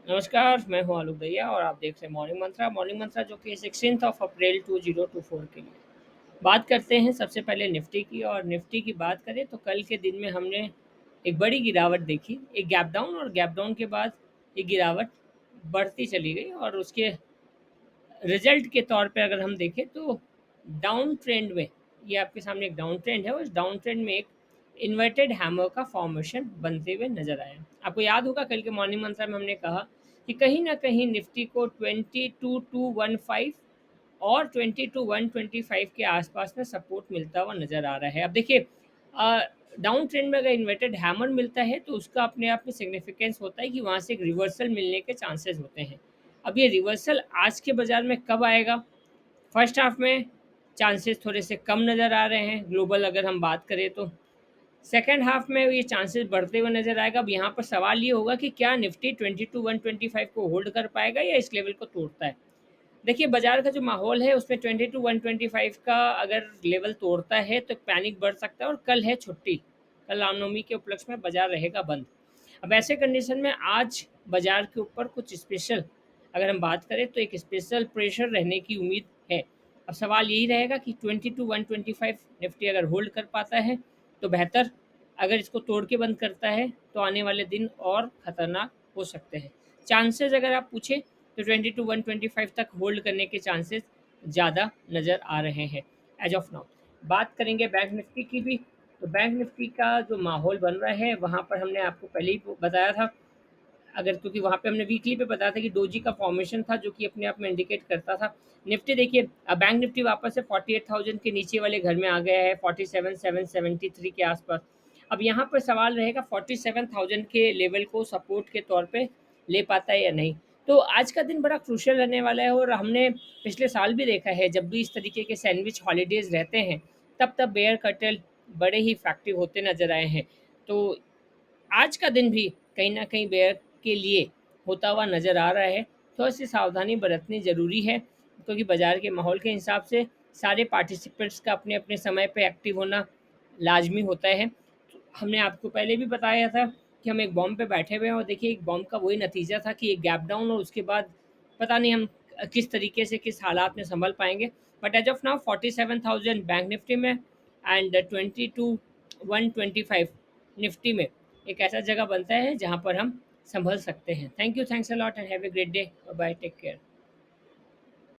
नमस्कार, मैं हूँ आलोक भैया और आप देख रहे हैं मॉर्निंग मंत्रा जो कि 16th ऑफ अप्रैल 2024 के लिए। बात करते हैं सबसे पहले निफ्टी की और निफ्टी की बात करें तो कल के दिन में हमने एक बड़ी गिरावट देखी, एक गैप डाउन और गैप डाउन के बाद ये गिरावट बढ़ती चली गई और उसके रिजल्ट के तौर पे अगर हम देखें तो डाउन ट्रेंड में ये आपके सामने एक डाउन ट्रेंड है और इस डाउन ट्रेंड में एक इन्वर्टेड हैमर का फॉर्मेशन बनते हुए नजर आया। आपको याद होगा कल के मॉर्निंग मंत्रा में हमने कहा कि कहीं ना कहीं निफ्टी को 22,215 और 22,125 के आसपास में सपोर्ट मिलता हुआ नजर आ रहा है। अब देखिए, डाउन ट्रेंड में अगर इन्वर्टेड हैमर मिलता है तो उसका अपने आप में सिग्निफिकेंस होता है कि वहाँ से एक रिवर्सल मिलने के चांसेस होते हैं। अब ये रिवर्सल आज के बाजार में कब आएगा? फर्स्ट हाफ में चांसेस थोड़े से कम नज़र आ रहे हैं ग्लोबल अगर हम बात करें तो। सेकेंड हाफ में ये चांसेस बढ़ते हुए नजर आएगा। अब यहाँ पर सवाल ये होगा कि क्या निफ्टी 22,125 को होल्ड कर पाएगा या इस लेवल को तोड़ता है। देखिए, बाजार का जो माहौल है उसमें 22,125 का अगर लेवल तोड़ता है तो पैनिक बढ़ सकता है और कल है छुट्टी, कल रामनवमी के उपलक्ष्य में बाजार रहेगा बंद। अब ऐसे कंडीशन में आज बाजार के ऊपर कुछ स्पेशल अगर हम बात करें तो एक स्पेशल प्रेशर रहने की उम्मीद है। अब सवाल यही रहेगा कि 22,125 निफ्टी अगर होल्ड कर पाता है तो बेहतर, अगर इसको तोड़ के बंद करता है तो आने वाले दिन और खतरनाक हो सकते हैं। चांसेस अगर आप पूछें तो 22,125 तक होल्ड करने के चांसेस ज़्यादा नज़र आ रहे हैं एज ऑफ नाउ। बात करेंगे बैंक निफ्टी की भी, तो बैंक निफ्टी का जो माहौल बन रहा है वहाँ पर हमने आपको पहले ही बताया था, अगर क्योंकि वहाँ पे हमने वीकली पे बताया था कि डोजी का फॉर्मेशन था जो कि अपने आप में इंडिकेट करता था। निफ्टी देखिए, बैंक निफ्टी वापस से 48,000 के नीचे वाले घर में आ गया है, 47,773 के आसपास। अब यहाँ पर सवाल रहेगा 47,000 के लेवल को सपोर्ट के तौर पे ले पाता है या नहीं। तो आज का दिन बड़ा क्रूशियल रहने वाला है और हमने पिछले साल भी देखा है जब भी इस तरीके के सैंडविच हॉलीडेज रहते हैं तब तब बेयर कटल बड़े ही इफेक्टिव होते नजर आए हैं। तो आज का दिन भी कहीं न कहीं बेयर के लिए होता हुआ नज़र आ रहा है। थोड़ी-सी सावधानी बरतनी ज़रूरी है क्योंकि बाज़ार के माहौल के हिसाब से सारे पार्टिसिपेंट्स का अपने-अपने समय पे एक्टिव होना लाज़मी होता है। तो हमने आपको पहले भी बताया था कि हम एक बॉम्ब पे बैठे हुए हैं और देखिए एक बॉम्ब का वही नतीजा था कि एक गैप डाउन और उसके बाद पता नहीं हम किस तरीके से किस हालात में सँभल पाएँगे। But as of now 47,000 bank Nifty में एंड 22,125 निफ्टी में एक ऐसा जगह बनता है जहाँ पर हम संभल सकते हैं। Thank you, thanks a lot and have a great day. Bye bye, take care.